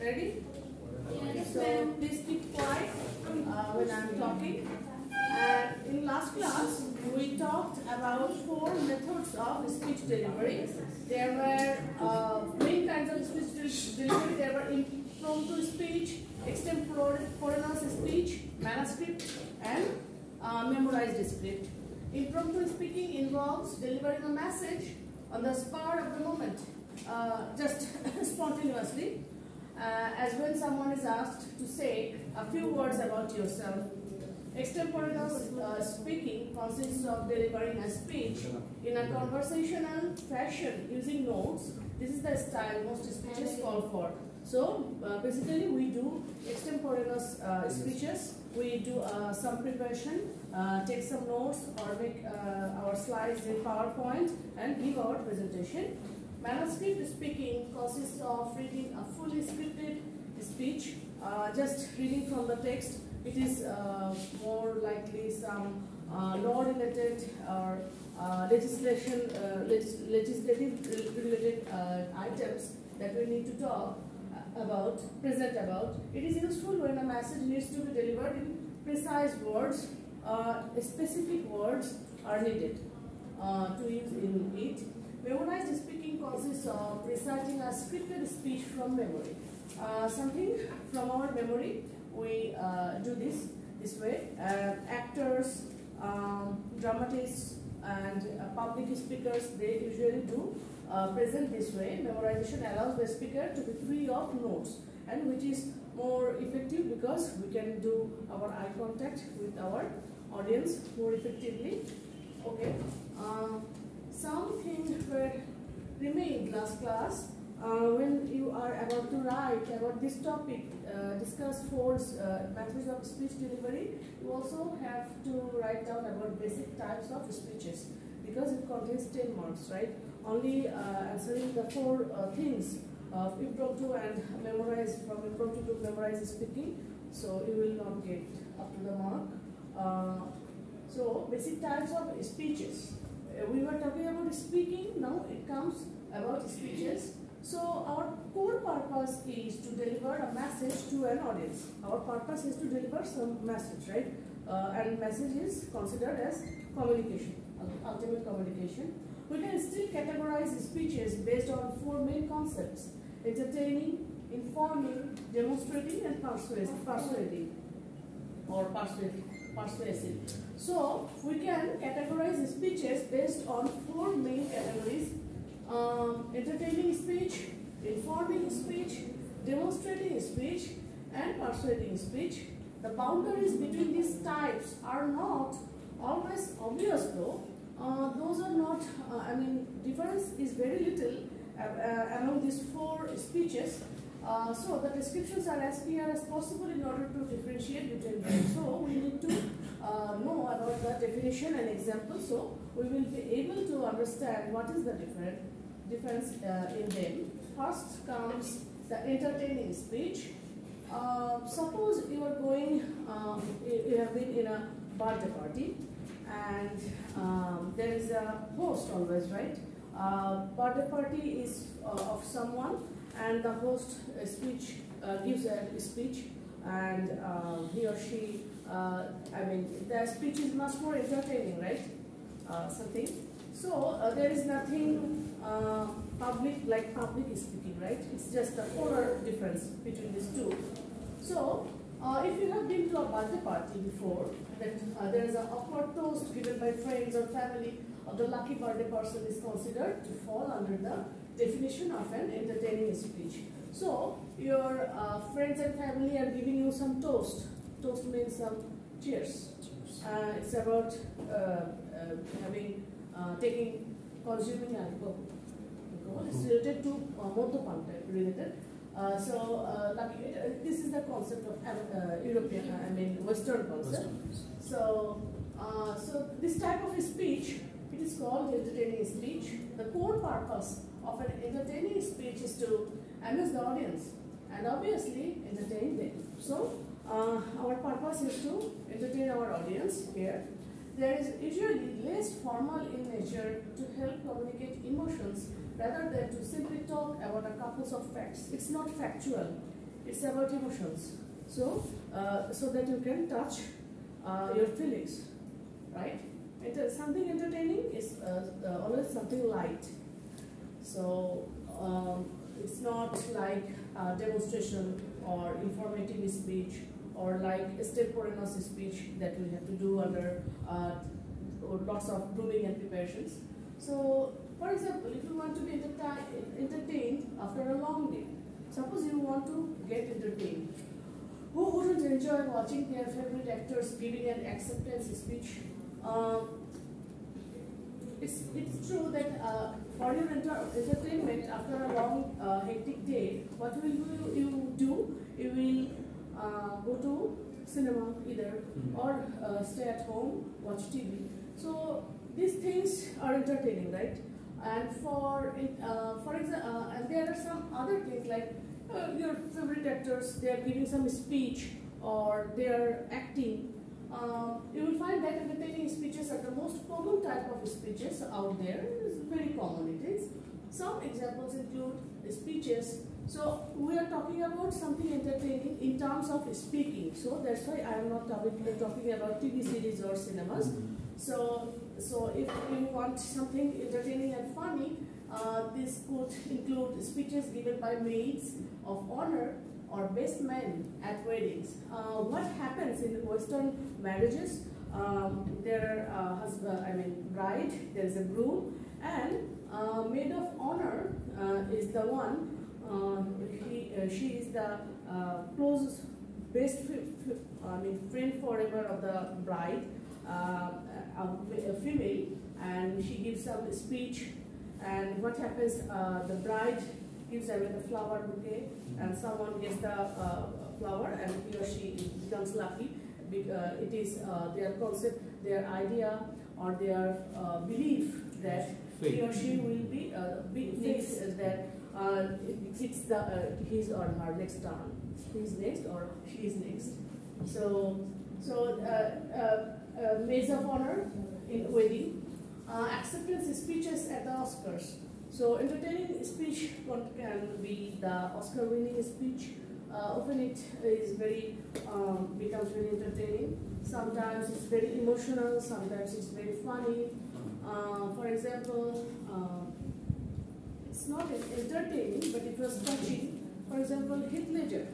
Ready? Yes, So please keep quiet when I'm talking. And in last class, we talked about 4 methods of speech delivery. There were main kinds of speech delivery. There were impromptu speech, extemporaneous speech, manuscript, and memorized script. Impromptu speaking involves delivering a message on the spur of the moment, just spontaneously, as when someone is asked to say a few words about yourself. Extemporaneous speaking consists of delivering a speech in a conversational fashion using notes. This is the style most speeches call for. So basically we do extemporaneous speeches. We do some preparation, take some notes or make our slides in PowerPoint and give our presentation. Manuscript speaking consists of reading a fully scripted speech, just reading from the text. It is more likely some law-related or legislative related items that we need to talk about, present about. It is useful when a message needs to be delivered in precise words. Specific words are needed to use in it. Memorized speaking consists of reciting a scripted speech from memory. Something from our memory. We do this way. Actors, dramatists, and public speakers, they usually do present this way. Memorization allows the speaker to be free of notes, and which is more effective because we can do our eye contact with our audience more effectively. Okay. Something were remained last class. When you are about to write about this topic, discuss 4 methods of speech delivery, you also have to write down about basic types of speeches because it contains 10 marks, right? Only answering the 4 things of impromptu and memorize, from impromptu to memorize speaking, so you will not get up to the mark. So basic types of speeches. We were talking about speaking, now it comes about speeches. So our core purpose is to deliver a message to an audience. Our purpose is to deliver some message, right? And message is considered as communication, ultimate communication. We can still categorize speeches based on 4 main concepts: entertaining, informing, demonstrating, and persuasive. So we can categorize speeches based on 4 main categories: entertaining speech, informing speech, demonstrating speech, and persuading speech. The boundaries between these types are not always obvious though. Those are not, difference is very little among these 4 speeches. So the descriptions are as clear as possible in order to differentiate between them. So we need to know about the definition and example, so we will be able to understand what is the difference in them. First comes the entertaining speech. Suppose you are going, you have been in a birthday party, and there is a host always, right? Birthday party is of someone, and the host gives a speech, and he or she, the speech is much more entertaining, right? Something. So there is nothing public speaking, right? It's just a polar difference between these 2. So if you have been to a birthday party before, that there is an awkward toast given by friends or family of the lucky birthday person is considered to fall under the definition of an entertaining speech. So your friends and family are giving you some toast. Toast means some cheers. It's about consuming alcohol. It's related to Motopan related. This is the concept of European, Western concept. So this type of speech, it is called entertaining speech. The core purpose of an entertaining speech is to amuse the audience and obviously entertain them. So our purpose is to entertain our audience here. There is usually less formal in nature to help communicate emotions rather than to simply talk about a couple of facts. It's not factual. it's about emotions. So, so that you can touch your feelings, right? Something entertaining is always something light. So it's not like demonstration or informative speech or like extemporaneous speech that we have to do under lots of grooming and preparations. So, for example, if you want to be entertained after a long day, suppose you want to get entertained. Who wouldn't enjoy watching their favorite actors giving an acceptance speech? It's true that for your entertainment after a long hectic day, what will you do? You will go to cinema either or stay at home, watch TV. So these things are entertaining, right? And for example, and there are some other things like your favorite actors, they are giving some speech or they are acting. You will find that entertaining speeches are the most common type of speeches out there. It's very common, it is. Some examples include speeches. So we are talking about something entertaining in terms of speaking. So that's why I am not talking about TV series or cinemas. So if you want something entertaining and funny, this could include speeches given by maids of honor or best men at weddings. What happens in Western marriages? There are bride, there is a groom, and maid of honor is the one. She is the closest best friend forever of the bride, a female, and she gives some speech. And what happens? The bride gives away the flower bouquet, and someone gets the flower, and he or she becomes lucky. It is their concept, their idea, or their belief that he or she will be fixed, that it's his or her next turn. He's next or she is next. So maids of honor in wedding, acceptance speeches at the Oscars. So entertaining speech can be the Oscar-winning speech. Often it is becomes very entertaining. Sometimes it's very emotional. Sometimes it's very funny. For example, it's not entertaining, but it was touching. For example, Heath Ledger.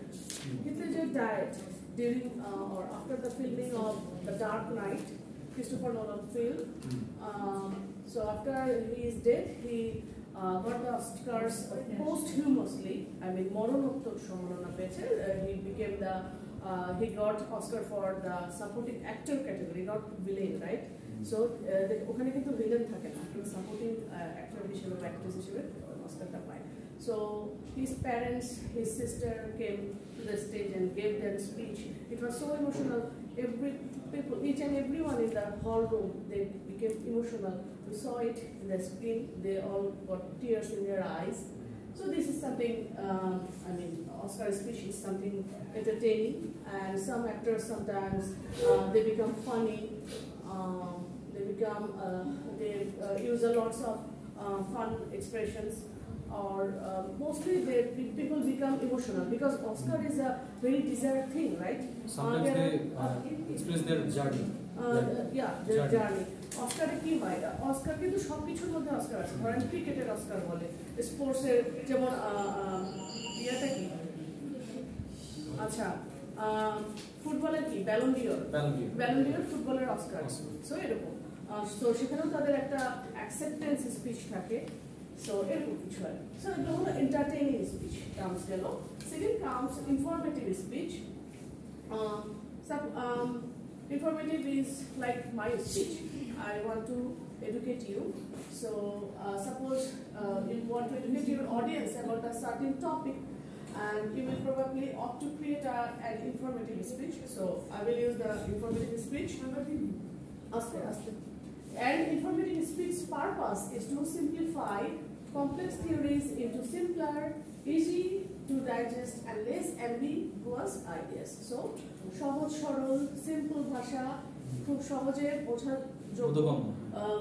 Heath Ledger died during or after the filming of The Dark Knight, Christopher Nolan film. So after he is dead, he got the Oscars posthumously. Moronottor সম্মাননা পেয়েছে. He became he got Oscar for the supporting actor category, not villain, right? So ওখানে কিন্তু villain থাকে না, supporting actor হিসেবে বা actress হিসেবে Oscarটা পায়. So his parents, his sister came to the stage and gave their speech. It was so emotional. Each and everyone in the hall room, they became emotional. We saw it in the screen. They all got tears in their eyes. So this is something. Oscar speech is something entertaining, and some actors sometimes they become funny. They use a lots of fun expressions. Or mostly people become emotional because Oscar is a very desired thing, right? Sometimes they express their journey. Their journey. Oscar কি হয়? Oscar কিন্তু সবকিছুর মধ্যে Oscar আছে। ধরেন ক্রিকেটের Oscar বলে, স্পোর্টসের যেমন ইয়েটা কি? আচ্ছা, ফুটবলের কি? ব্যালন ডিওর ফুটবলের Oscar। সো এরকম। সো সেখানেও তাদের একটা অ্যাকসেপ্টেন্স স্পিচ থাকে। So it was entertaining speech comes below. Second comes informative speech. Informative is like my speech. I want to educate you. So suppose you want to educate your audience about a certain topic, and you will probably opt to create an informative speech. So I will use the informative speech. And informative speech purpose is to simplify complex theories into simpler, easy to digest and less ambiguous ideas. So সহজ সরল simple ভাষা খুব সহজে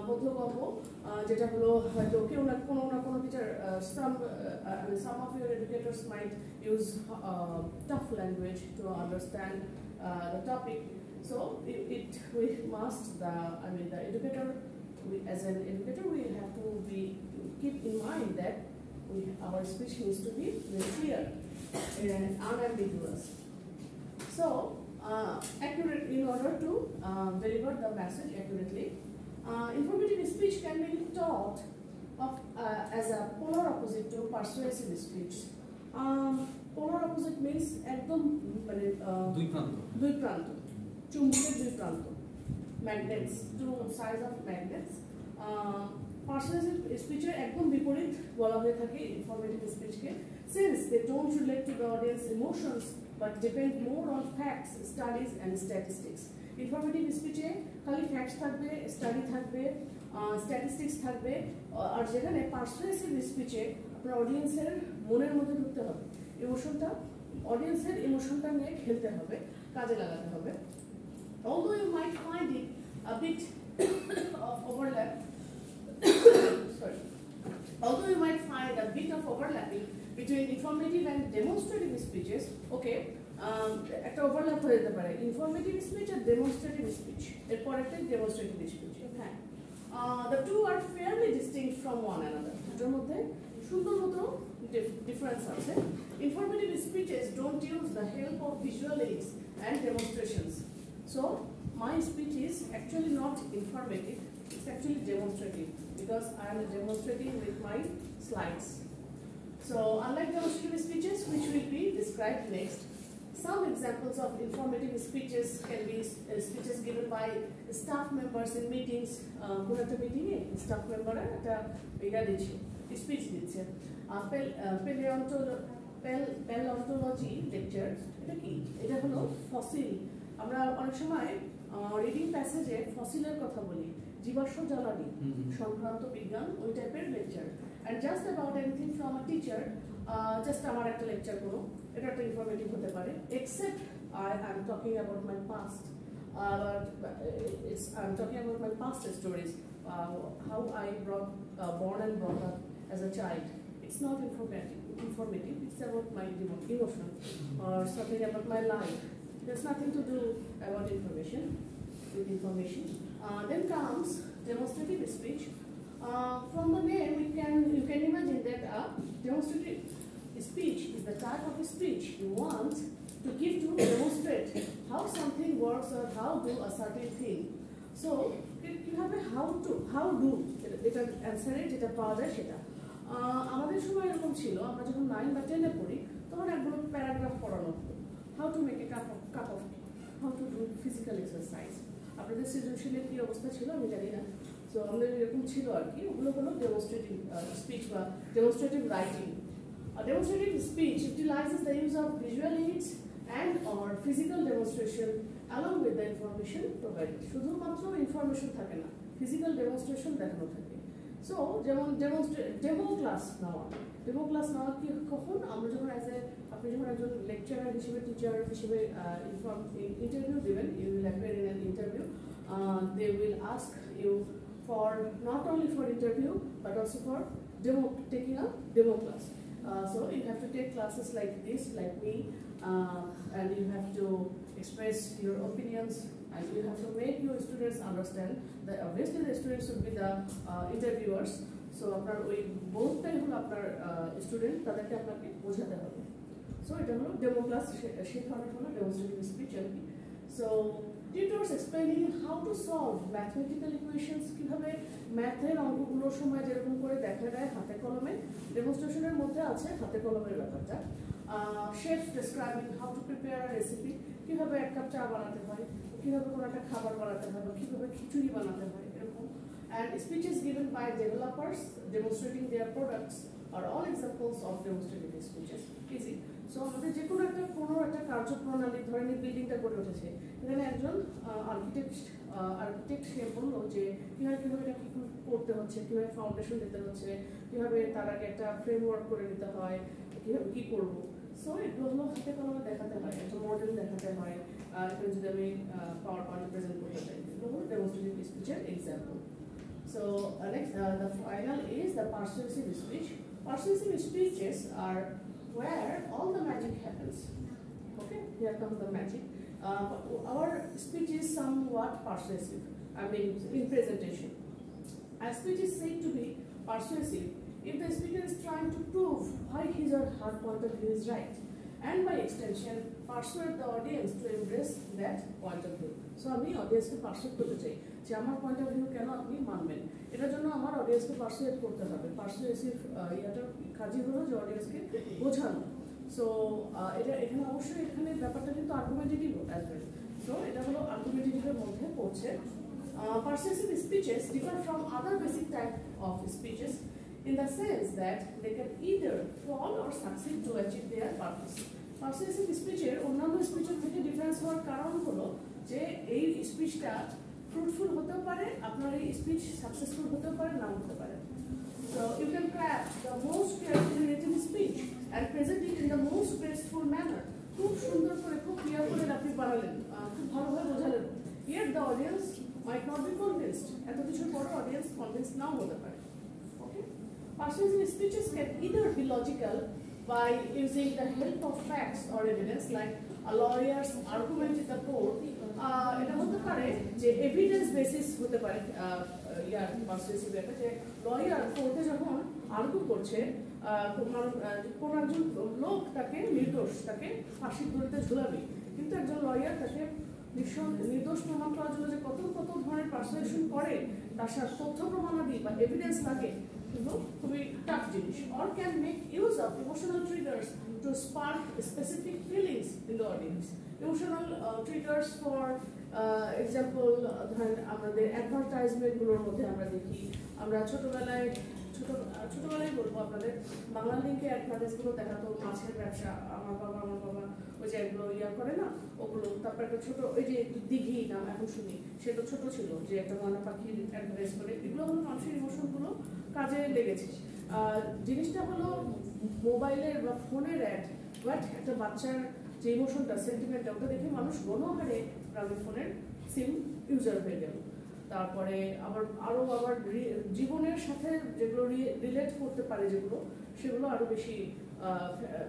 বোধগম্য, যেটা হলো হয়তো কেউ না কোনো teacher, some of your educators might use tough language to understand the topic. So we must the educator, as an educator we have to keep in mind that our speech needs to be very clear and unambiguous. So accurate, in order to deliver the message accurately. Informative speech can be taught as a polar opposite to persuasive speech. Polar opposite means ekdom দুই প্রান্ত, চুম্বকের দুই প্রান্ত, magnets, two sides of magnets. Persuasive speech এর একদম বিপরীত বলা হয়ে থাকে informative speech K, since they don't relate to the audience emotions but depend more on facts, studies and statistics. Informative speech এ খালি facts থাকবে, study থাকবে, statistics থাকবে, আর যেখানে persuasive speech এ আপনার অডিয়েন্সের মনের মধ্যে ঢুকতে হবে, ইমোশনটা, অডিয়েন্সের ইমোশনটা নিয়ে খেলতে হবে, কাজে লাগাতে হবে. Although you might find it a bit of overlap, although you might find a bit of overlapping between informative and demonstrative speeches, okay, একটা ওভারল্যাপ হয়ে যেতে পারে ইনফরমেটিভ স্পিচ আর ডেমনস্ট্রেটিভ স্পিচ, এরপর একটা ডেমনস্ট্রেটিভ স্পিচ. হ্যাঁ, the two are fairly distinct from one another. দুটোর মধ্যে সুন্দর মতো ডিফারেন্স আছে. Informative speeches don't use the help of visual aids and demonstrations. So my speech is actually not informative, it's actually demonstrative because I am demonstrating with my slides. So unlike demonstrative speeches, which will be described next, some examples of informative speeches can be speeches given by staff members in meetings. কোন একটা মিটিংয়ে staff মেম্বাররা একটা speech দিচ্ছে, palaeontology lecture. এটা কি? এটা হলো ফসিল. আমরা অনেক সময় রিডিং প্যাসেজে ফসিলের কথা বলি, জীবাশ্ম জ্বালানি সংক্রান্ত বিজ্ঞান, ওই টাইপের lecture. And just about anything from a teacher, just আমার একটা লেকচার করো, এটা একটা ইনফরমেটিভ হতে পারে, except I am talking about my past, I am talking about my past stories, how I born and brought up as a child. It's not informative, it's about my emotion or something about my life. There's nothing to do about information. Then comes demonstrative speech. From the name, you can imagine that a demonstrative speech is the type of speech you want to give to demonstrate how something works or how do a certain thing. So you have a how do এটা অ্যান্সারে যেটা পাওয়া যায় সেটা. আমাদের সময় এরকম ছিল, আমরা যখন 9 বা 10 এ পড়ি তখন একগুলো প্যারাগ্রাফ পড়ানো হতো, how to make a cup of T, how to do physical exercise. আপনাদের সৃজনশীলের কি অবস্থা ছিল আমি জানি না, সো আমাদের এরকম ছিল আর কি. ওগুলো হলো ডেমনস্ট্রেটিভ স্পিচ বা demonstrative writing. A demonstrative speech utilizes the use of visual aids and or physical demonstration along with the information provided. শুধুমাত্র ইনফরমেশন থাকে না, ফিজিক্যাল ডেমনস্ট্রেশন দেখানো থাকে. সো যেমন ডেমো ক্লাস নেওয়া কি কখন আমরা যখন আপনি যখন একজন লেকচারার হিসেবে টিচার হিসেবে ইন্টারভিউ দেবেন, you will appear in an interview, they will ask you for not only for interview but also for taking a demo class. So you have to take classes like this, like me, and you have to express your opinions and you have to make your students understand that obviously the students should be the interviewers. So আপনার ওই বোধটাই হলো আপনার student, তাদেরকে আপনাকে বোঝাতে হবে. So এটা হলো ডেমো ক্লাস, সেই ধরনের হলো ডেমনস্ট্রেটিভ স্পিচ আর কি. So tutors explaining how to solve mathematical equations, কিভাবে ম্যাথের অঙ্কগুলোর সময় যেরকম করে দেখা যায় হাতে কলমে, ডেমনস্ট্রেশনের মধ্যে আছে হাতে কলমের ব্যাপারটা. Chef describing how to prepare a recipe, কিভাবে এক কাপ চা বানাতে হয়, কিভাবে কোনো একটা খাবার বানাতে হয়, বা কিভাবে খিচুড়ি বানাতে হয়, এরকম. And speeches given by developers demonstrating their products are all examples of demonstrative speeches. Easy. So আমাদের যে কোনো একটা কার্যপ্রণালী, ধরেন এই বিল্ডিংটা গড়ে উঠেছে, এখানে একজন আর্কিটেক্ট সে বললো যে কিভাবে এটা কি করতে হচ্ছে, কিভাবে ফাউন্ডেশন দিতে হচ্ছে, কিভাবে তার আগে একটা ফ্রেমওয়ার্ক করে নিতে হয়, কিভাবে কি করবো. সো এগুলো হলো হাতে কলমে দেখাতে হয়, একটা মডেল দেখাতে হয়. এখানে যদি আমি পাওয়ার পয়েন্ট প্রেজেন্ট করতে চাই 4 demonstrative speech example. So next, the final is the persuasive speech. Persuasive speeches are where all the magic happens. Okay, here comes the magic. Our speech is somewhat persuasive. I mean, in presentation, a speech is said to be persuasive if the speaker is trying to prove why his or her point of view is right, and by extension persuade the audience to embrace that point of view. So আমি অডিয়েন্সকে pursuit করতে চাই যে আমার point of view কেন আপনি মানবেন, এটার জন্য আমার অডিয়েন্সকে পারসুয়েট করতে হবে। পারসুয়েসিভ ইয়াটার কাজই হলো যে অডিয়েন্সকে বোঝানো। সো এটা এখানে অবশ্যই এখানে ব্যাপারটা কিন্তু আর্গুমেন্টেটিভ অ্যাজ ওয়েল। সো এটা হলো আর্গুমেন্টেটিভের মধ্যে পড়ছে। Persuasive speeches differ from other basic type of speeches in the sense that they can either fall or succeed to achieve their purpose. Persuasive speeches অন্যান্য স্পিচের থেকে ডিফারেন্স হওয়ার কারণ হলো যে এই স্পিচটা ফ্রুটফুল হতে পারে, আপনার এই স্পিচ সাকসেসফুল হতে পারে, নাও হতে পারে। So you can craft the most carefully written speech and present it in the most graceful manner. খুব সুন্দর করে, খুব ক্লিয়ার করে আপনি বানালেন, খুব ভালোভাবে বোঝালেন, yet the audience might not be convinced. এত কিছুর পরে অডিয়েন্স কনভিন্স নাও হতে পারে। Okay? Persuasive speeches can either be logical by using the help of facts or evidence, like a lawyer's argument in the court. এটা হতে পারে যে evidence basis হতে পারে, পারসুয়েসিভ একটা যে লয়ার কোর্টে যখন আর্গু করছে কোন একজন লোক তাকে নির্দোষ, তাকে ফাঁসির দড়িতে ঝুলাবে, কিন্তু একজন লয়ার তাকে নির্দোষ প্রমাণ করার জন্য যে কত কত ধরনের পারসুয়েশন করে, তার সাথে তথ্য প্রমাণাদি বা এভিডেন্স লাগে, কিন্তু খুবই টাফ জিনিস। Or can make use of emotional triggers to spark specific feelings in the audience. Emotional triggers for example ধরেন আমাদের অ্যাডভার্টাইজমেন্টগুলোর মধ্যে আমরা দেখি, আমরা ছোটবেলায় বলবো আপনাদের বাংলা লিঙ্কে অ্যাডভার্টাইজগুলো দেখাতো, মাছের ব্যবসা, আমার বাবা ওই যে এগুলো করে না ওগুলো, তারপর একটা ছোট ওই যে দিঘি নাম এখন শুনি, সেটা ছোট ছিল যে একটা ময়না পাখির অ্যাডভার্টাইজ করে, এগুলো হলো মানুষের ইমোশনগুলো কাজে লেগেছে। জিনিসটা হলো মোবাইলের বা ফোনের অ্যাড, বাট একটা বাচ্চার যে ইমোশনটা, সেন্টিমেন্টটা, ওটা দেখে মানুষ গণহারে গ্রামীণ ফোনের সিম ইউজার হয়ে গেল। তারপরে আবার জীবনের সাথে যেগুলো রিলেট করতে পারে, যেগুলো সেগুলো আরো বেশি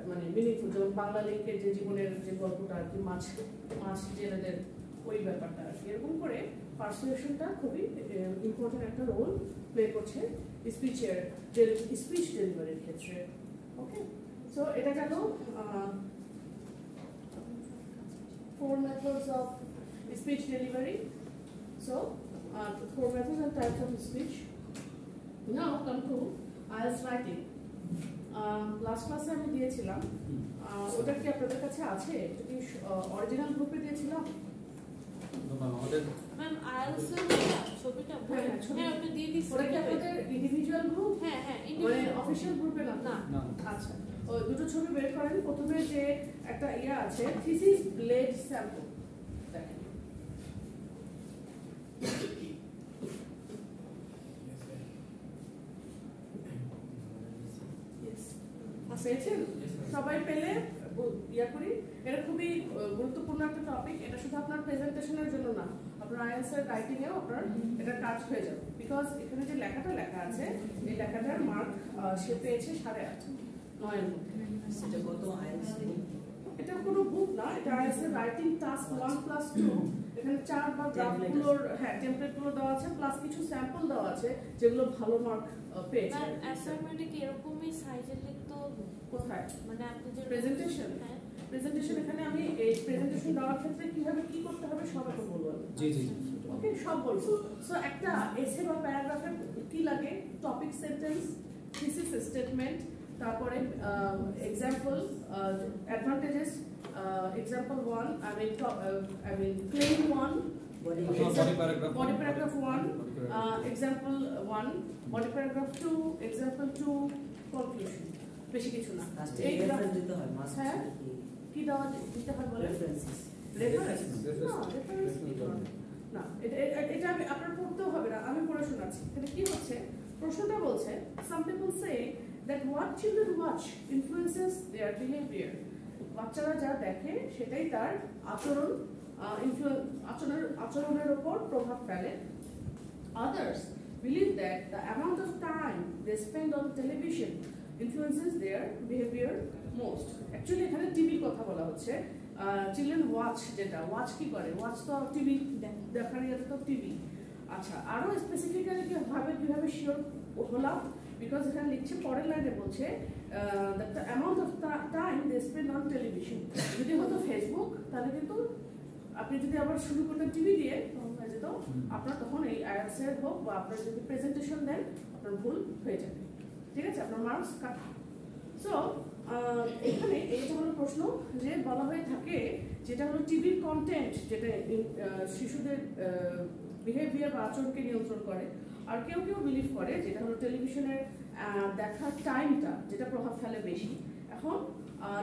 মানে মিনিংফুল, যেমন বাংলা লিঙ্কের যে জীবনের যে গল্পটা আর কি, মাছ জেলেদের ওই ব্যাপারটা আর কি, এরকম করে পারসুয়েশনটা খুবই ইম্পর্টেন্ট একটা রোল প্লে করছে স্পিচ ডেলিভারির ক্ষেত্রে। ওকে, সো এটা গেল 4 methods of speech delivery. So 4 methods and types of speech. Now come to IELTS writing. Last class আমি দিয়েছিলাম, ওটা কি আপনাদের কাছে আছে? এটা কি অরিজিনাল গ্রুপে দিয়েছিলাম? আমাদের ম্যাম IELTS এর ছবিটা ওটা দিয়ে দিছি। ওটা কি আপনাদের ইন্ডিভিজুয়াল গ্রুপ? হ্যাঁ, মানে অফিশিয়াল গ্রুপে না? না। আচ্ছা, ওই দুটো ছবি বের করেন। প্রথমে যে একটা আছে, থিসিস ব্লেড স্যাম্পল, দেখেন। পেয়েছেন? সবাই পেলে করি। এটা খুবই গুরুত্বপূর্ণ একটা টপিক। এটা শুধু আপনার প্রেজেন্টেশনের জন্য না, আপনার IELTS এর রাইটিং এও আপনার এটা কাজ হয়ে যাবে। বিকজ এখানে যে লেখাটা লেখা আছে, এই লেখাটার মার্ক সে পেয়েছে 8.5, 9 এর মধ্যে। সেটা কত IELTS? এটা কোনো বুক না, এটা IELTS এর রাইটিং টাস্ক 1+2। এখানে চার্ট বা গ্রাফগুলোর টেমপ্লেটগুলো দেওয়া আছে, প্লাস কিছু স্যাম্পল দেওয়া আছে যেগুলো ভালো মার্ক পেয়েছে। ম্যাম অ্যাসাইনমেন্টে কি এরকমই সাইজের লিখতে হবে? কোথায়? মানে আপনি যে প্রেজেন্টেশন, প্রেজেন্টেশন এখানে আমি এই প্রেজেন্টেশন দেওয়ার ক্ষেত্রে কিভাবে কি করতে হবে সব এখন বলবো। জি জি, ওকে, সব বলবো। সো একটা এসে বা প্যারাগ্রাফে কি লাগে? টপিক, সেন্টেন্স, থিসিস স্টেটমেন্ট, তারপরে example, advantages, example 1, I mean claim 1, body paragraph 1, example 1, body paragraph 2, example 2, conclusion। বেশি কিছু না। এই রেফারেন্স দিতে হয়, মাস্ট হ্যাঁ, কি দেওয়া দিতে হয় বলে? রেফারেন্সেস। না, এটা আমি আপনার পড়তেও হবে না, আমি পড়ে শোনাচ্ছি। এটা কি হচ্ছে? প্রশ্নটা বলছে, some people say that what children watch influences their behavior. বাচ্চারা যা দেখে সেটাই তার আচরণ আচরণের উপর প্রভাব ফেলে। Others believe that the amount of time they spend on television influences their behavior most. Actually এখানে টিভির কথা বলা হচ্ছে। চিলড্রেন ওয়াচ, যেটা ওয়াচ কি করে, ওয়াচ তো টিভি দেখার ইয়েতে তো টিভি। আচ্ছা, আরো স্পেসিফিক্যালি কিভাবে শিওর হলাম, বিকজ এখানে লিখছে পরের লাইনে বলছে the amount of time they spend on television. যদি হতো ফেসবুক তাহলে কিন্তু আপনি যদি আবার শুরু করতেন টিভি দিয়ে তখন হয়ে যেত আপনার, তখন এই আইএলটিএস এর হোক বা আপনার যদি প্রেজেন্টেশন দেন আপনার ভুল হয়ে যাবে, ঠিক আছে, আপনার মার্কস কাটা। সো এখানে এইটা হলো প্রশ্ন যে বলা হয়ে থাকে যেটা হলো টিভির কন্টেন্ট, যেটা শিশুদের বিহেভিয়ার বা আচরণকে নিয়ন্ত্রণ করে। আর কেউ কেউ বিলিভ করে যেটা হলো টেলিভিশনের দেখার টাইমটা যেটা প্রভাব ফেলে বেশি। এখন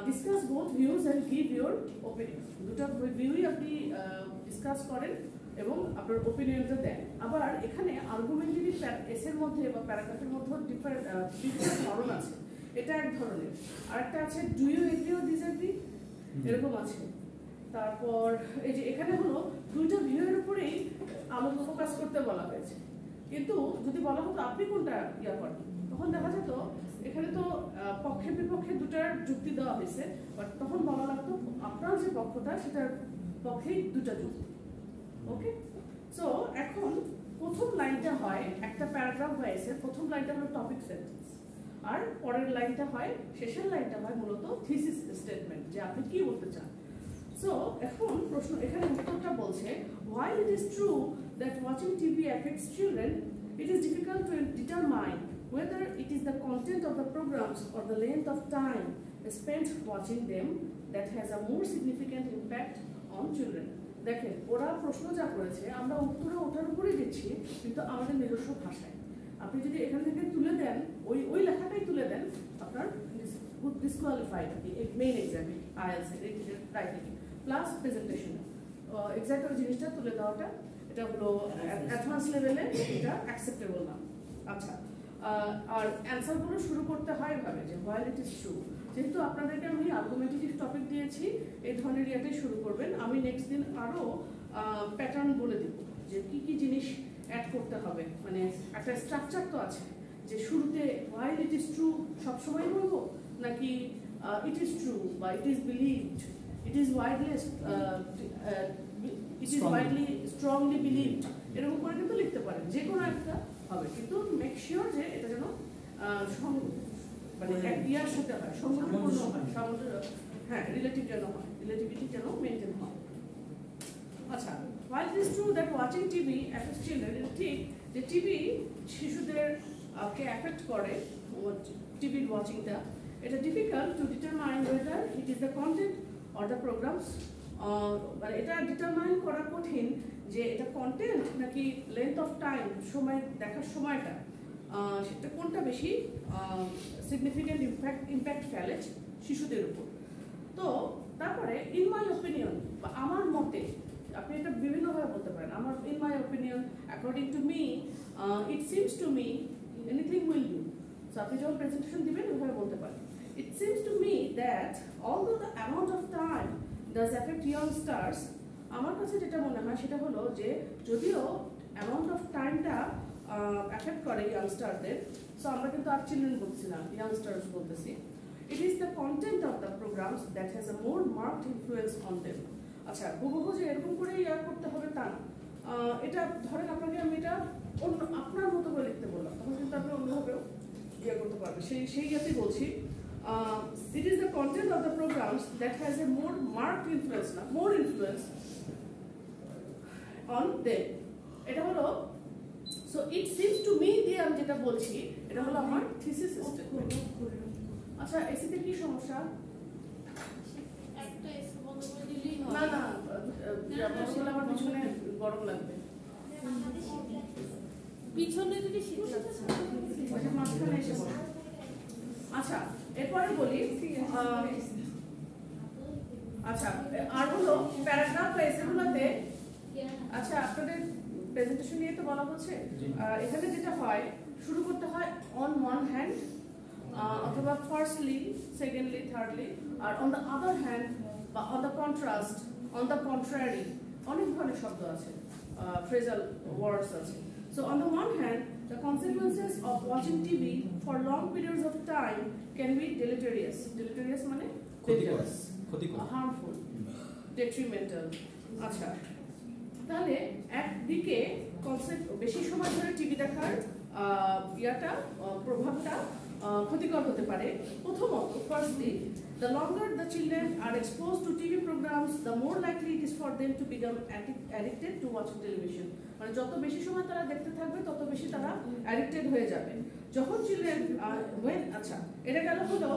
discuss both views and give your opinion. দুটো ভিউই আপনি ডিসকাস করেন এবং আপনার ওপিনিয়নটা দেন। আবার এখানে আর্গুমেন্টারি এসের মধ্যে বা প্যারাগ্রাফের মধ্যে বিভিন্ন ধরন আছে, এটা এক ধরনের। আরেকটা আছে do you agree or disagree, এরকম আছে। তারপর এই যে এখানে হলো দুইটা ভিউয়ের উপরেই আলোচনা ফোকাস করতে বলা হয়েছে, কিন্তু যদি বলা হতো আপনি কোনটা ইয়া করেন তখন দেখা যেত এখানে তো পক্ষে বিপক্ষে দুটার যুক্তি দেওয়া হয়েছে, বাট তখন বলা লাগতো আপনার যে পক্ষটা সেটার পক্ষেই দুটা যুক্তি। ওকে, সো এখন প্রথম লাইনটা হয় একটা প্যারাগ্রাফ বা এসে, প্রথম লাইনটা হলো টপিক সেন্টেন্স, আর পরের লাইনটা হয়, শেষের লাইনটা হয় মূলত থিসিস স্টেটমেন্ট, যে আপনি কি বলতে চান। সো এখন প্রশ্ন এখানে উত্তরটা বলছে while it is true that watching TV affects children, it is difficult to determine whether it is the content of the programs or the length of time spent watching them that has a more significant impact on children. দেখেন ওরা প্রশ্ন যা করেছে আমরা উত্তরে ওটার উপরেই দিচ্ছি, কিন্তু আমাদের নিজস্ব ভাষায়। আপনি যদি এখান থেকে তুলে দেন, ওই লেখাটাই তুলে দেন, আপনার ডিসকোয়ালিফাইড মেইন এক্সামে আইএলটিএস এর রাইটিং প্লাস প্রেজেন্টেশন এক্সাক্ট ওই জিনিসটা তুলে দেওয়াটা এটা হলো অ্যাডভান্স লেভেলে এটা অ্যাকসেপ্টেবল না। আচ্ছা, আর অ্যান্সারগুলো শুরু করতে হয় এভাবে যে হোয়াইল ইট ইজ ট্রু। যেহেতু আপনাদেরকে আমি আর্গুমেন্টেটিভ টপিক দিয়েছি, এই ধরনের ইয়াতেই শুরু করবেন। আমি নেক্সট দিন আরও প্যাটার্ন বলে দেব যে কি কি জিনিস অ্যাড করতে হবে, মানে একটা স্ট্রাকচার তো আছে যে শুরুতে হোয়াইল ইট ইজ ট্রু সবসময় বলবো, নাকি ইট ইজ ট্রু বা it is believed, it is widely strongly believed, এরকম করে কিন্তু লিখতে পারেন, যে কোনো একটা হবে, কিন্তু মেক শিওর যে এটা যেন মানে ইয়ার সাথে হয়, সংগঠনপূর্ণ হয়, হ্যাঁ রিলেটিভ যেন হয়, রিলেটিভিটি যেন মেনটেন হয়। আচ্ছা, while it is true that watching TV affects children, এটা ঠিক যে টিভি শিশুদের কে অ্যাফেক্ট করে, টিভির ওয়াচিংটা, এটা difficult to determine weather it is the content or the programs, মানে এটা ডিটারমাইন করা কঠিন যে এটা কন্টেন্ট নাকি লেন্থ অফ টাইম, সময় দেখার সময়টা, সেটা কোনটা বেশি সিগনিফিক্যান্ট ইম্প্যাক্ট ফেলে শিশুদের উপর। তো তারপরে ইন মাই ওপিনিয়ন বা আমার মতে, আপনি এটা বিভিন্নভাবে বলতে পারেন। আমার in my opinion, according to me, it seems to me, anything will do. So আপনি যখন প্রেজেন্টেশন দিবেন ওইভাবে বলতে পারেন। It seems to me that although the amount of time does affect youngsters, আমার কাছে যেটা মনে হয় সেটা হলো যে যদিও অ্যামাউন্ট অফ টাইমটা অ্যাফেক্ট করে ইয়াংস্টারদের, সো আমরা কিন্তু আর চিলড্রেন বলছি না, ইয়াংস্টার্স বলতেছি। It is the content of the programs that has a more marked influence on them. আচ্ছা, হুবহু যে এরকম করে ইয়ার করতে হবে তা না, এটা ধরেন আপনাকে আমি এটা অন্য আপনার মতো করে লিখতে বললাম, তখন কিন্তু আপনি অন্যভাবেও ইয়ে করতে পারবেন, সেই ইয়াতেই বলছি। It is the content of the programs that has a more marked influence, না more influence on them. এটা হলো, so it seems to me দিয়ে আমি যেটা বলছি এটা হলো আমার থিসিস স্টেটমেন্ট। আচ্ছা, এসিতে কি সমস্যা? একটা এসে বন্ধ করে দিলেই হয়। না না, আমার পিছনে গরম লাগবে, পিছনে যদি শীত লাগছে, ওই যে মাঝখানে এসে বলো। আচ্ছা, এরপরে বলি, আচ্ছা আর হলো প্যারাগ্রাফ বা এসেগুলোতে, আচ্ছা আপনাদের প্রেজেন্টেশন নিয়ে তো বলা হচ্ছে, এখানে যেটা হয় শুরু করতে হয় অন ওয়ান হ্যান্ড অথবা ফার্স্টলি, সেকেন্ডলি, থার্ডলি, আর অন দ্য আদার হ্যান্ড বা on the contrast, on the contrary, অনেক ধরনের শব্দ আছে, ফ্রেজাল ওয়ার্ডস আছে। So on the one hand, the consequences of watching TV for long periods of time can be deleterious. Deleterious মানে dangerous, harmful, detrimental. আচ্ছা, তাহলে একদিকে বেশি সময় ধরে টিভি দেখার প্রভাবটা ক্ষতিকর হতে পারে। প্রথমত, firstly, the longer the children are exposed to TV programs, the more likely it is for them to become addicted to watching television. মানে যত বেশি সময় তারা দেখতে থাকবে তত বেশি তারা অ্যাডিক্টেড হয়ে যাবে। যখন চিলড্রেন আচ্ছা, এটা গেল হলো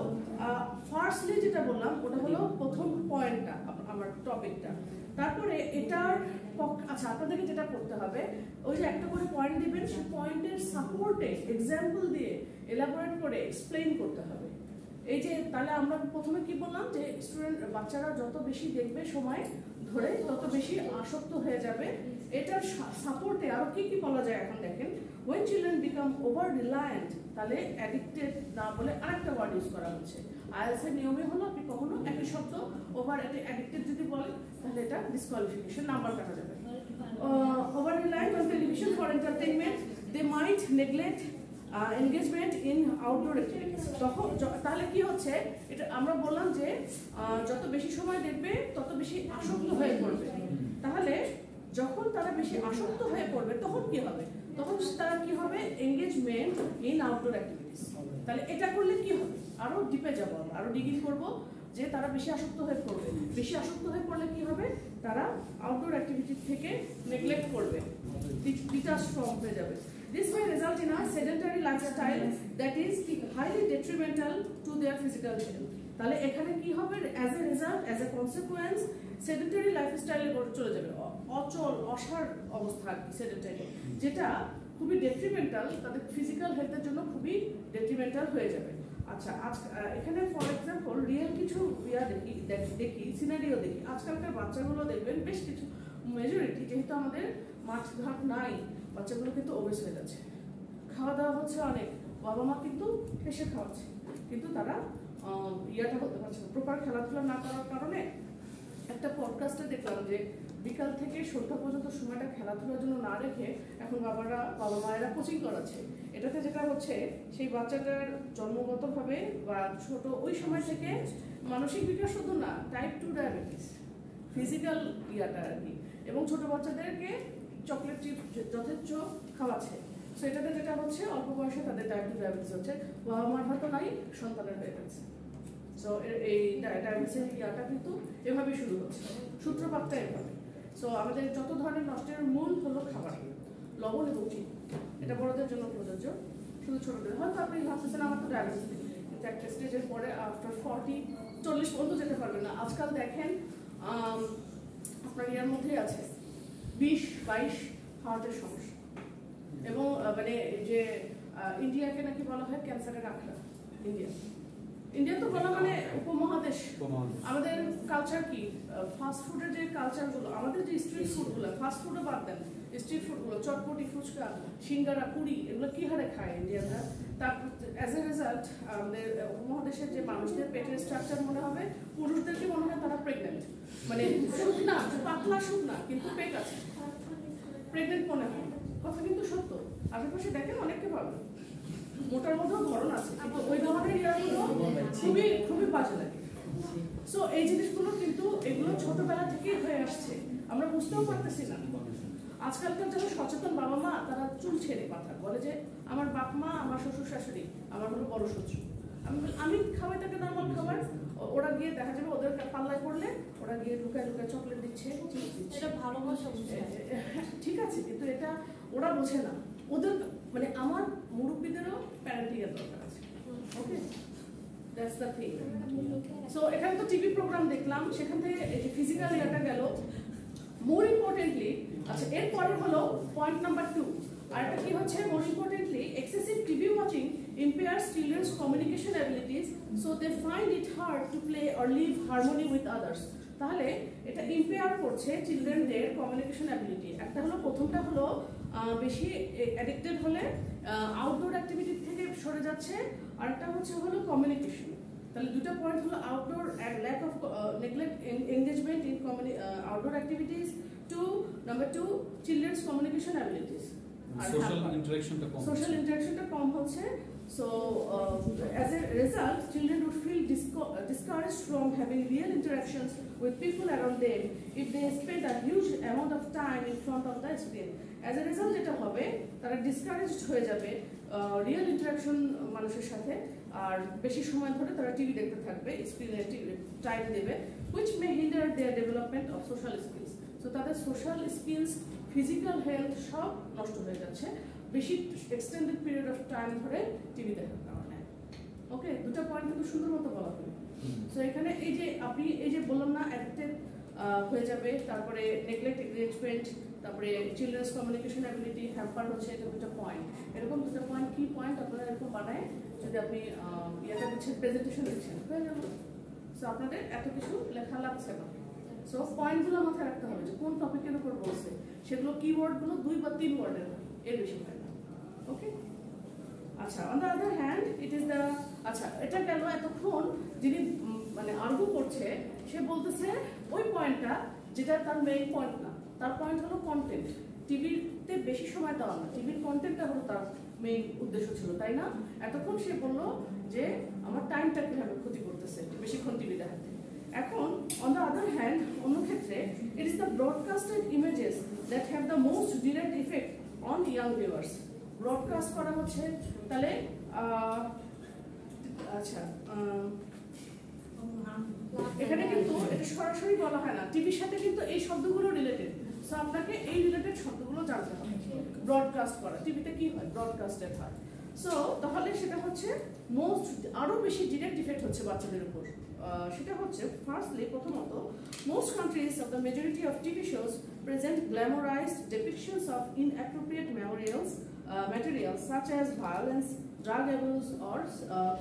ফার্স্টলি যেটা বললাম ওটা হলো প্রথম পয়েন্টটা আমার টপিকটা। তারপরে এটার আচ্ছা, আপনাদেরকে যেটা করতে হবে ওই যে একটা করে পয়েন্ট দিবেন, সেই পয়েন্টের সাপোর্টে এক্সাম্পল দিয়ে এলাবোরেট করে এক্সপ্লেইন করতে হবে। এই যে তাহলে আমরা প্রথমে কি বললাম যে বাচ্চারা যত বেশি দেখবে সময় ধরে তত বেশি আসক্ত হয়ে যাবে। এটার সাপোর্টে আরো কি কি বলা যায় এখন দেখেন, when children become over reliant, তাহলে অ্যাডিক্টেড না বলে আরেকটা ওয়ার্ড ইউজ করা হচ্ছে। আইএলটিএস এর নিয়মে হলো আপনি কখনো একই শব্দ ওভার অ্যাডিক্টেড যদি বলেন তাহলে এটা ডিসকোয়ালিফিকেশন, নাম্বার কাটা যাবে। Over reliant on television for entertainment, they might neglect engagement in outdoor activities. তাহলে কি হচ্ছে, এটা আমরা বললাম যে যত বেশি সময় দেখবে তত বেশি আসক্ত হয়ে পড়বে। তাহলে যখন তারা বেশি আসক্ত হয়ে পড়বে তখন কি হবে, তখন তারা কি হবে, এঙ্গেজমেন্ট ইন আউটডোর অ্যাক্টিভিটিস। তাহলে এটা করলে কি হবে, আরো ডিপে যাবো, আরো ডিগ্রি করবো যে তারা বেশি আসক্ত হয়ে পড়বে। বেশি আসক্ত হয়ে পড়লে কি হবে, তারা আউটডোর অ্যাক্টিভিটি থেকে নেগলেক্ট করবে, ডিটাচ ফ্রম হয়ে যাবে। This may result in a sedentary lifestyle that is highly detrimental to their physical health. তাহলে এখানে কি হবে, as a result, as a consequence, sedentary lifestyle চলে যাবে, অচল অসাড় অবস্থা আর কি sedentary, যেটা খুবই detrimental, তাদের ফিজিক্যাল হেলথের জন্য খুবই detrimental হয়ে যাবে। আচ্ছা, এখানে ফর এক্সাম্পল রিয়েল কিছু দেখি সিনারিও দেখি। আজকালকার বাচ্চাগুলো দেখবেন বেশ কিছু মেজরিটি, যেহেতু আমাদের মাছ ঘাট নাই, বাচ্চাগুলো কিন্তু ওবেস হয়ে যাচ্ছে, খাওয়া দাওয়া হচ্ছে অনেক, বাবা মা কিন্তু হেসে খাওয়াচ্ছে, কিন্তু তারা করতে পারছে না, প্রপার খেলাধুলা না করার কারণে। একটা পডকাস্টে দেখলাম যে বিকাল থেকে সন্ধ্যা পর্যন্ত সময়টা খেলাধুলার জন্য না রেখে এখন বাবা মায়েরা কোচিং করাচ্ছে। এটাতে যেটা হচ্ছে, সেই বাচ্চাটার জন্মগতভাবে বা ছোট ওই সময় থেকে মানসিক বিকাশ শুধু না, টাইপ 2 ডায়াবেটিস, ফিজিক্যাল আর কি, এবং ছোট বাচ্চাদেরকে চকলেট চিপস যথেচ্ছ খাওয়াচ্ছে। সো এটাতে যেটা হচ্ছে, অল্প বয়সে তাদের টাইপ 2 ডায়াবেটিস হচ্ছে, বাবা মার হয়তো নাই, সন্তানের হয়ে গেছে। সো এই ডায়াবেটিসের কিন্তু এভাবে শুরু হচ্ছে, সূত্রপাতটা এভাবে। সো আমাদের যত ধরনের নষ্টের মূল হলো খাবার, লবণ এবং চিনি। এটা বড়দের জন্য প্রযোজ্য, শুধু ছোটদের। হয়তো আপনি ভাবতেছেন আমার তো ডায়াবেটিস নেই, কিন্তু একটা স্টেজের পরে আফটার 40 পর্যন্ত যেতে পারবেন না। আজকাল দেখেন আপনার ইয়ার মধ্যেই আছে 20-22 হার্টের সমস্যা, এবং মানে যে ইন্ডিয়াকে নাকি বলা হয় ক্যান্সারের আখড়া। ইন্ডিয়া তো বলা মানে উপমহাদেশ। আমাদের কালচার কি, ফাস্ট ফুডের যে কালচারগুলো, আমাদের যে স্ট্রিট ফুডগুলো, ফাস্ট ফুডও বাদ দেন, স্ট্রিট ফুডগুলো চটপটি, ফুচকা, সিঙ্গারা, পুরি, এগুলো কি হারে খায় ইন্ডিয়ানরা। তারপর অ্যাজ এ রেজাল্ট আমাদের উপমহাদেশের যে মানুষদের পেটের স্ট্রাকচার মনে হবে, পুরুষদেরকে মনে হয় তারা প্রেগনেন্ট, মানে শুকনা, পাতলা শুকনা, কিন্তু পেট আছে, প্রেগনেন্ট মনে হয়। কথা কিন্তু সত্য, আশেপাশে দেখেন অনেককে পাবেন, মোটার মধ্যেও ধরন আছে, কিন্তু ওই ধরনের ইয়ারগুলো খুবই খুবই বাজে লাগে। সো এই জিনিসগুলো কিন্তু এগুলো ছোটবেলা থেকেই হয়ে আসছে, আমরা বুঝতেও পারতেছি না। আজকালকার যারা সচেতন বাবা মা, তারা চুল ছেড়ে কথা বলে যে আমার বাপ মা, আমার শ্বশুর শাশুড়ি আমার হলো বড় শত্রু। আমি খাওয়াই তাকে নর্মাল খাবার, ওরা গিয়ে দেখা যাবে ওদের পাল্লায় পড়লে ওরা গিয়ে লুকায় লুকায় চকলেট দিচ্ছে, এটা ভালোবাসা বুঝে। ঠিক আছে, কিন্তু এটা ওরা বোঝে না, ওদের মানে আমার মুরব্বীদেরও প্যারেন্টিংয়ের দরকার আছে। ওকে, দ্যাটস দ্য থিং। সো এখানে তো টিভি প্রোগ্রাম দেখলাম, সেখান থেকে ফিজিক্যাল ইয়াটা গেল। মোর ইম্পর্টেন্টলি, আচ্ছা এরপরে হলো পয়েন্ট নাম্বার 2, আর এটা কি হচ্ছে, মোর importantly excessive TV watching impairs children's communication abilities, so they find it hard to play or live harmony with others. তাহলে এটা ইম্পেয়ার করছে চিলড্রেনদের কমিউনিকেশন অ্যাবিলিটি। একটা হলো, প্রথমটা হলো বেশি অ্যাডিক্টেড হলে আউটডোর অ্যাক্টিভিটি থেকে সরে যাচ্ছে, আর একটা হচ্ছে হলো কমিউনিকেশন। তাহলে দুটো পয়েন্ট হলো outdoor lack of neglect engagement in outdoor activities, Number two, children's communication abilities. Social ইন্টারঅ্যাকশনটা কম Social interaction কম হচ্ছে. So, as a result, children would feel discouraged from having real interactions with people around them if they spend a huge amount of time in front of the screen. As a result, যেটা হবে তারা discouraged হয়ে যাবে real interaction মানুষের সাথে আর বেশি সময় ধরে তারা টিভি দেখতে থাকবে স্ক্রিনে টাইম দেবে which may hinder their development of social skills. So তাদের social skills, physical health সব নষ্ট হয়ে যাচ্ছে বেশি এক্সটেন্ডেড পিরিয়ড অফ টাইম ধরে টিভি দেখার কারণে। ওকে, দুটো পয়েন্ট কিন্তু সুন্দর মতো বলা হলো। সো এখানে এই যে আপনি এই যে বললাম না অ্যাডিক্টেড হয়ে যাবে, তারপরে নেগলেক্ট এঙ্গেজমেন্ট, তারপরে চিলড্রেন্স কমিউনিকেশন অ্যাবিলিটি হ্যাম্পার হচ্ছে, এটা দুটো পয়েন্ট। এরকম দুটো পয়েন্ট কি পয়েন্ট আপনারা এরকম বানায় যদি আপনি ইয়েটা দিচ্ছেন প্রেজেন্টেশন দিচ্ছেন হয়ে যাবে। সো আপনাদের এত কিছু লেখা লাগছে না। সো পয়েন্টগুলো মাথায় রাখতে হবে যে কোন টপিকের উপর বলছে, সেগুলো কিওয়ার্ডগুলো 2 বা 3 ওয়ার্ডের হয়, এর বেশি হয় না। ওকে, আচ্ছা, on the other hand it is the, আচ্ছা এটা গেল এতক্ষণ যিনি মানে আর্গু করছে সে বলতেছে ওই পয়েন্টটা যেটা তার মেইন পয়েন্ট না, তার পয়েন্ট হলো কন্টেন্ট। টিভিতে বেশি সময় দেওয়া না, টিভির কন্টেন্টটা হলো তার মেইন উদ্দেশ্য ছিল, তাই না? এতক্ষণ সে বললো যে আমার টাইমটা কিভাবে ক্ষতি করতেছে বেশিক্ষণ টিভি দেখাতে। এখন অন দ্য আদার হ্যান্ড অন্য ক্ষেত্রে it is the ব্রডকাস্টেড images that have the most direct effect on young viewers. Broadcast করা হচ্ছে তাহলে আচ্ছা এখানে কিন্তু এটা সরাসরি বলা হয় না, টিভির সাথে কিন্তু এই শব্দগুলো রিলেটেড। সো আপনাকে এই রিলেটেড শব্দগুলো জানতে হবে। ব্রডকাস্ট করা টিভিতে কি হয়, ব্রডকাস্টেড হয়। সো তাহলে সেটা হচ্ছে মোস্ট আরো বেশি ডিরেক্ট ইফেক্ট হচ্ছে বাচ্চাদের উপর। সেটা হচ্ছে ফার্স্টলি প্রথমত most countries of the majority of TV shows present glamorized depictions of inappropriate materials such as violence, drug abuse or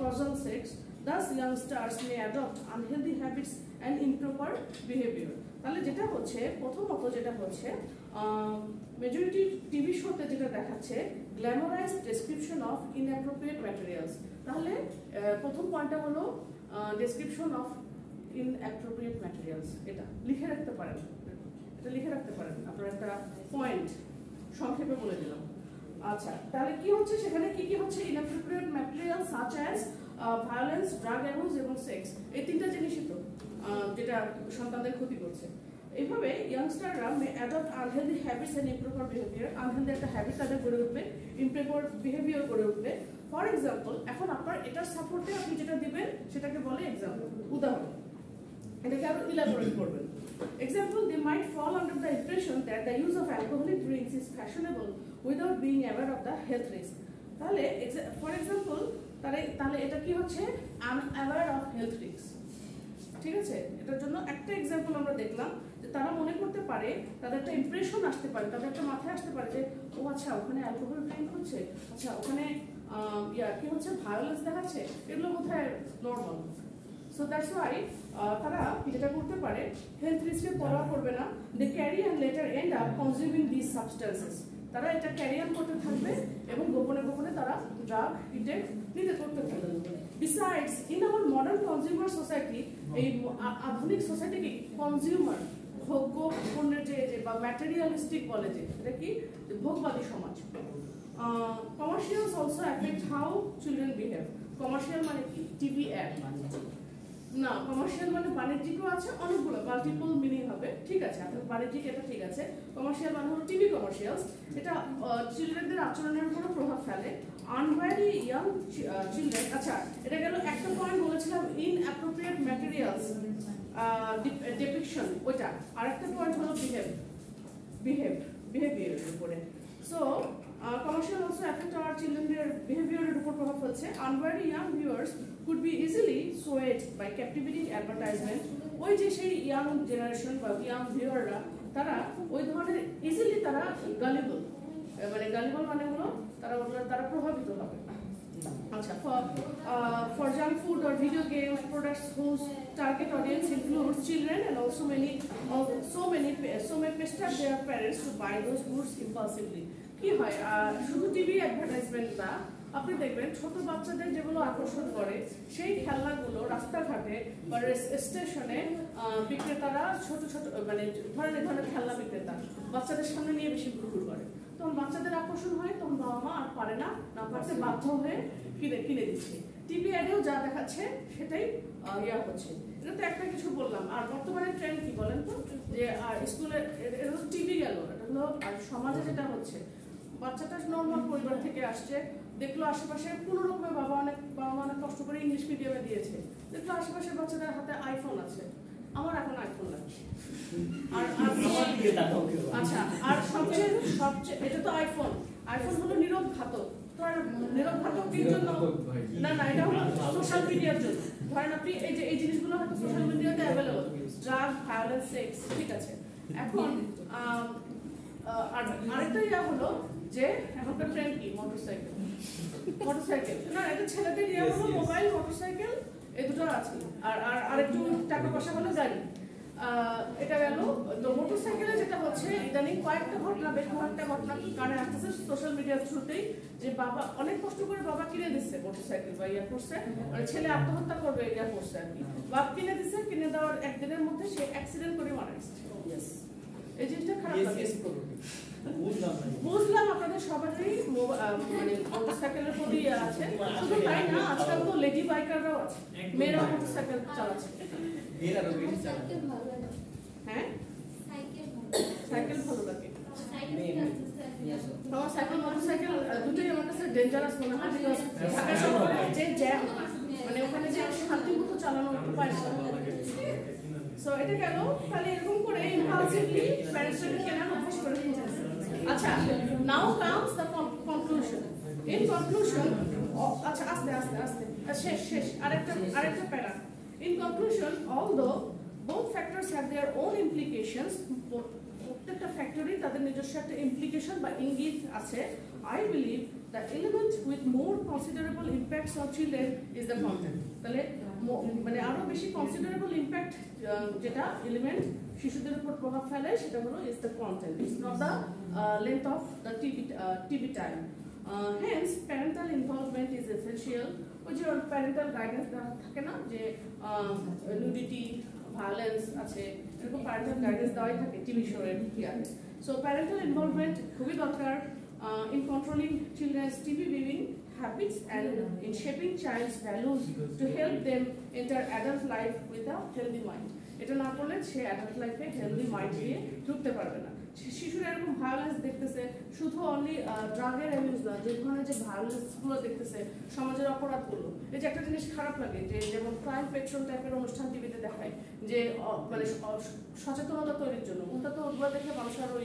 causal sex. Thus youngsters may adopt unhealthy habits and improper behavior. তাহলে যেটা হচ্ছে প্রথমত যেটা হচ্ছে majority TV শোতে যেটা দেখাচ্ছে গ্ল্যামারাইজড description of inappropriate materials. তাহলে প্রথম পয়েন্টটা হলো ডেসক্রিপশন অফ ইনঅ্যাপ্রোপ্রিয়েট ম্যাটেরিয়ালস। এটা লিখে রাখতে পারেন, এটা লিখে রাখতে পারেন আপনার একটা পয়েন্ট, সংক্ষেপে বলে দিলাম। আচ্ছা, তাহলে কি হচ্ছে সেখানে কি কি হচ্ছে inappropriate material such as violence, drug abuse এবং সেক্স, এই তিনটা জিনিসই তো যেটা সন্তানদের ক্ষতি করছে। এইভাবে ইয়াংস্টাররা may adopt unhealthy habits and improper behaviour. Unhealthy একটা হ্যাবিট তাদের গড়ে উঠবে, ইমপ্রপার বিহেভিয়ার গড়ে উঠবে। ফর এক্সাম্পল, এখন আপনার এটার সাপোর্টে আপনি যেটা দিবেন সেটাকে বলে এক্সাম্পল, উদাহরণ। এটাকে আরো ইলাবোরেট করবেন। Example, they might fall under the impression that the use of alcoholic drinks is fashionable without being aware of the health risk. তাহলে ফর এক্সাম্পল তাহলে এটা কি হচ্ছে unaware of health risks। ঠিক আছে, এটার জন্য একটা এক্সাম্পল আমরা দেখলাম যে তারা মনে করতে পারে, তাদের একটা ইমপ্রেশন আসতে পারে, তাদের একটা মাথায় আসতে পারে যে ও আচ্ছা ওখানে অ্যালকোহল ড্রিঙ্ক হচ্ছে, আচ্ছা ওখানে কি হচ্ছে ভায়োলেন্স দেখাচ্ছে, এগুলো বোধহয় নর্মাল। সো দ্যাটস ওয়াই তারা যেটা করতে পারে হেলথ রিস্কের পরোয়া করবে না, they carry and later end up consuming this substances. তারা এটা ক্যারি অন করতে থাকবে এবং গোপনে গোপনে তারা ড্রাগ ইনটেক নিতে করতে থাকবে। Besides in our modern consumer society, এই আধুনিক সোসাইটি কি কনজিউমার ভোগ্য পণ্যের যে বা ম্যাটেরিয়ালিস্টিক বলে যে এটা কি ভোগবাদী সমাজ। Commercials also affect how children behave. Commercial মানে কি টিভি অ্যাড না, কমার্শিয়াল মানে বাণিজ্যিকও আছে, অনেকগুলো মাল্টিপল মিনিং হবে। ঠিক আছে, আপনার বাণিজ্যিক এটা ঠিক আছে। কমার্শিয়াল মানে হলো টিভি কমার্শিয়ালস, এটা চিলড্রেনদের আচরণের উপরও প্রভাব ফেলে। আনওয়ারি ইয়াং চিলড্রেন, আচ্ছা এটা গেল একটা পয়েন্ট বলেছিলাম ইনঅ্যাপ্রোপ্রিয়েট ম্যাটেরিয়ালস ডেপিকশন, ওইটা। আরেকটা পয়েন্ট হলো বিহেভিয়ারের উপরে। So commercial also affect our children's behavior এর উপর প্রভাব ফেলছে। Unwary young viewers could be easily swayed by captivating advertisement. ওই যে সেই ইয়াং জেনারেশন বা ইয়াং ভিউয়াররা তারা ওই ধরনের ইজিলি তারা গালিবল, মানে গালিবল মানে হলো তারা প্রভাবিত হবে। আচ্ছা, for junk food or video games products whose target audience includes children and also so may pester their parents to buy those goods impulsively. কি হয় শুধু টিভি অ্যাডভার্টাইজমেন্ট না, আপনি দেখবেন ছোট বাচ্চাদের যেগুলো আকর্ষণ করে সেই খেলনাগুলো রাস্তাঘাটে বা স্টেশনে বিক্রেতারা ছোট ছোট মানে ধরেন এই ধরনের খেলনা বিক্রেতা বাচ্চাদের সামনে নিয়ে বেশি ঘুরঘুর করে, তখন বাচ্চাদের আকর্ষণ হয়, তখন বাবা মা আর পারে না, না পারতে বাধ্য হয়ে কিনে দিচ্ছে। টিভি অ্যাডেও যা দেখাচ্ছে সেটাই ইয়া হচ্ছে। এটা তো একটা কিছু বললাম। আর বর্তমানে ট্রেন্ড কি বলেন তো, যে আর স্কুলে এটা তো টিভি গেল, এটা হলো আর সমাজে যেটা হচ্ছে বাচ্চাটা নর্মাল পরিবার থেকে আসছে, দেখলো আশেপাশে কোনো রকমে বাবা মা অনেক কষ্ট করে ইংলিশ মিডিয়ামে দিয়েছে, দেখলো আশেপাশে বাচ্চাদের হাতে আইফোন আছে, আমার এখন আইফোন লাগছে। আর আচ্ছা, আর সবচেয়ে এটা তো আইফোন হলো নীরব ঘাতক। নীরব ঘাতক কি জন্য? না এটা হলো সোশ্যাল মিডিয়ার জন্য। ধরেন আপনি এই জিনিসগুলো হয়তো সোশ্যাল মিডিয়াতে অ্যাভেলেবল, ড্রাগ, ভায়োলেন্স, সেক্স, ঠিক আছে। এখন আরেকটা ইয়া হলো যে এখনকার ট্রেন্ড কি মোটরসাইকেল না, এটা ছেলেদের ইয়া হলো মোবাইল, মোটরসাইকেল, এই দুটো আছে। আর আরেকটু টাকা পয়সা হলো গাড়ি। এটা গেল। তো মোটরসাইকেলে যেটা হচ্ছে ইদানিং কয়েকটা ঘটনা, বেশ কয়েকটা ঘটনা কারণে আসতেছে সোশ্যাল মিডিয়ার থ্রুতেই, যে বাবা অনেক কষ্ট করে বাবা কিনে দিচ্ছে মোটরসাইকেল বা ইয়া করছে, মানে ছেলে আত্মহত্যা করবে ইয়া করছে আর কি, বাপ কিনে দিচ্ছে, কিনে দেওয়ার একদিনের মধ্যে সে অ্যাক্সিডেন্ট করে মারা গেছে। এই জিনিসটা খারাপ লাগে। বুঝলাম আপনাদের সবারই মানে মোটরসাইকেলের প্রতি আছে, শুধু তাই না, আজকাল তো লেডি বাইকাররাও আছে, মেয়েরা মোটরসাইকেল চালাচ্ছে। হ্যাঁ, সাইকেল ভালো লাগে। সাইকেল মোটরসাইকেল দুটোই আমার কাছে ডেঞ্জারাস মনে হয়, ঢাকা শহরে যে জ্যাম, মানে ওখানে যে শান্তিমতো চালানোর উপায় না। সো এটা গেল, তাহলে এরকম করে ইম্পালসিভলি প্যারেন্টসকে কেনার অভ্যাস করে ফেলছে। আচ্ছা, নাও comes the conclusion. In conclusion, আচ্ছা আস্তে শেষ আরেকটা প্যারা। In conclusion, although both factors have their own implications, প্রত্যেকটা ফ্যাক্টরি তাদের নিজস্ব একটা ইমপ্লিকেশন বা ইঙ্গিত আছে, I believe the element with more considerable impacts on children is the content. তাহলে মানে আরো বেশি কনসিডারেবল ইমপ্যাক্ট যেটা এলিমেন্ট শিশুদের উপর প্রভাব ফেলে সেটা হলো is the content, it's not the length of the TV time. Hence parental involvement is essential. ওই যে প্যারেন্টাল গাইডেন্স থাকে না, যে নিউডিটি, ভায়োলেন্স আছে, এরকম প্যারেন্টাল গাইডেন্স দেওয়াই থাকে টিভি শোয়ের ইয়াতে। সো প্যারেন্টাল ইনভলভমেন্ট খুবই দরকার in controlling children's TV viewing habits and in shaping child's values to help them enter adult life with a healthy mind. এটা না করলে সে অ্যাডাল্ট লাইফে হেলদি মাইন্ড নিয়ে ঢুকতে পারবে না। শিশুরা এরকম ভায়োলেন্স দেখতেছে, শুধু অনলি ড্রাগের অ্যাবিউজ না, যে ধরনের যে ভায়োলেন্সগুলো দেখতেছে, সমাজের অপরাধগুলো, এই যে একটা জিনিস খারাপ লাগে যে যেমন ক্রাইম পেট্রোল টাইপের অনুষ্ঠান টিভিতে দেখায়, যে মানে সচেতনতা তৈরির জন্য, ওটা তো ওগুলো দেখে মানুষ আরো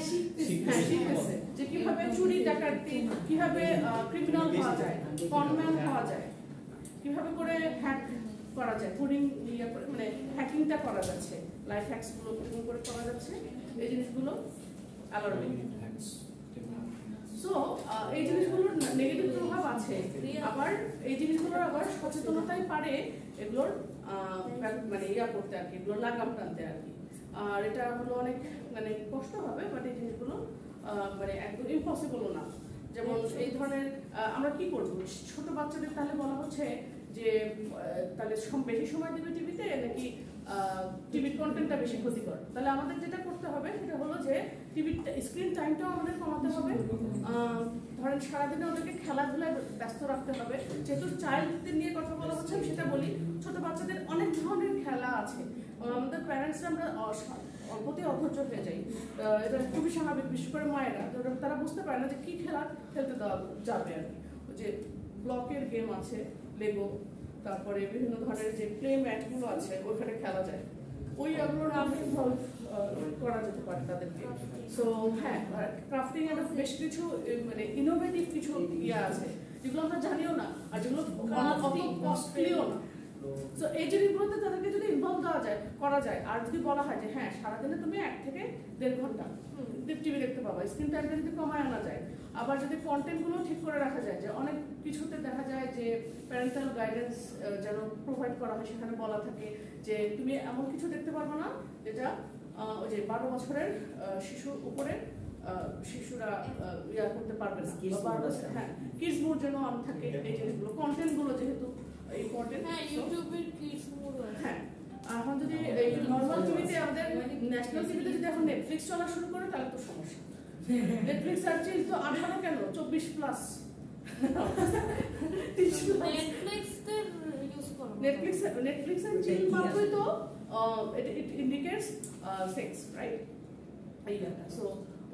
শিখতেছে যে কিভাবে চুরি, ডাকাতি, কিভাবে ক্রিমিনাল হওয়া যায়, কনম্যান হওয়া যায়, কিভাবে করে হ্যাক করা যায়, কোডিং মানে হ্যাকিংটা করা যাচ্ছে, লাইফ হ্যাকসগুলো কেমন করে করা যাচ্ছে, এই জিনিসগুলো অ্যালার্মিং। সো এই জিনিসগুলোর নেগেটিভ প্রভাব আছে, আবার এই জিনিসগুলোর আবার সচেতনতাই পারে এগুলোর মানে ইয়া করতে আর কি, এগুলোর লাগাম টানতে আর কি। আর এটা হলো অনেক মানে কষ্ট হবে, বাট এই জিনিসগুলো মানে একদম ইম্পসিবলও না। যেমন এই ধরনের আমরা কি করবো, ছোট বাচ্চাদের তাহলে বলা হচ্ছে যে তাহলে বেশি সময় দেবে টিভিতে, নাকি টিভির কন্টেন্টটা বেশি ক্ষতিকর? তাহলে আমাদের যেটা করতে হবে সেটা হলো যে টিভির স্ক্রিন টাইমটাও আমাদের কমাতে হবে। ধরেন সারাদিনে ওদেরকে খেলাধুলায় ব্যস্ত রাখতে হবে। যেহেতু চাইল্ডদের নিয়ে কথা বলা হচ্ছে, আমি সেটা বলি, ছোট বাচ্চাদের অনেক ধরনের খেলা আছে, আমাদের প্যারেন্টসরা আমরা অল্পতে অধৈর্য হয়ে যাই, এটা খুবই স্বাভাবিক, বিশেষ করে মায়েরা, তারা বুঝতে পারে না যে কি খেলা খেলতে দেওয়া যাবে আর কি। যে ব্লকের গেম আছে, লেগো, তারপরে বিভিন্ন ধরনের যে প্লে ম্যাটগুলো আছে ওইখানে খেলা যায়, ওই এগুলোর ইনভলভ করা যেতে পারে তাদেরকে। সো হ্যাঁ, ক্রাফটিং এর বেশ কিছু মানে ইনোভেটিভ কিছু ইয়ে আছে যেগুলো আমরা জানিও না, আর যেগুলো অত কস্টলিও না। সো এই জিনিসগুলোতে তাদেরকে যদি ইনভলভ করা যায়, আর যদি বলা হয় যে হ্যাঁ সারাদিনে তুমি 1 থেকে 1.5 ঘন্টা টিভি দেখতে পাবা, স্ক্রিন টাইমটা যদি কমায় আনা যায়, আবার যদি কন্টেন্টগুলো ঠিক করে রাখা যায়, যে অনেক কিছুতে দেখা যায় যে প্যারেন্টাল গাইডেন্স যেন প্রোভাইড করা হয়, সেখানে বলা থাকে যে তুমি এমন কিছু দেখতে পারবো না যেটা ওই যে 12 বছরের শিশুর উপরে শিশুরা ইয়া করতে পারবে না Kids বা বারবার mode হ্যাঁ কিডস মোড যেন অন থাকে এই জিনিসগুলো কন্টেন্ট গুলো যেহেতু ইম্পর্টেন্ট হ্যাঁ ইউটিউবের কিডস মোড হ্যাঁ এখন যদি এই নর্মাল টিভিতে আমাদের ন্যাশনাল টিভিতে যদি এখন নেটফ্লিক্স চলা শুরু করে তাহলে তো সমস্যা নেটফ্লিক্স আর চিল তো 18 কেন 24 প্লাস নেটফ্লিক্স এর ইউজ করো নেটফ্লিক্স আর চিল মাত্রই তো it indicates sex right এই ব্যাপারটা সো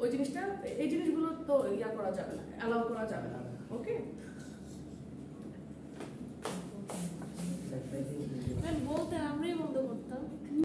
ওই জিনিসটা এই জিনিসগুলো তো ইয়া করা যাবে না অ্যালাউ করা যাবে না ওকে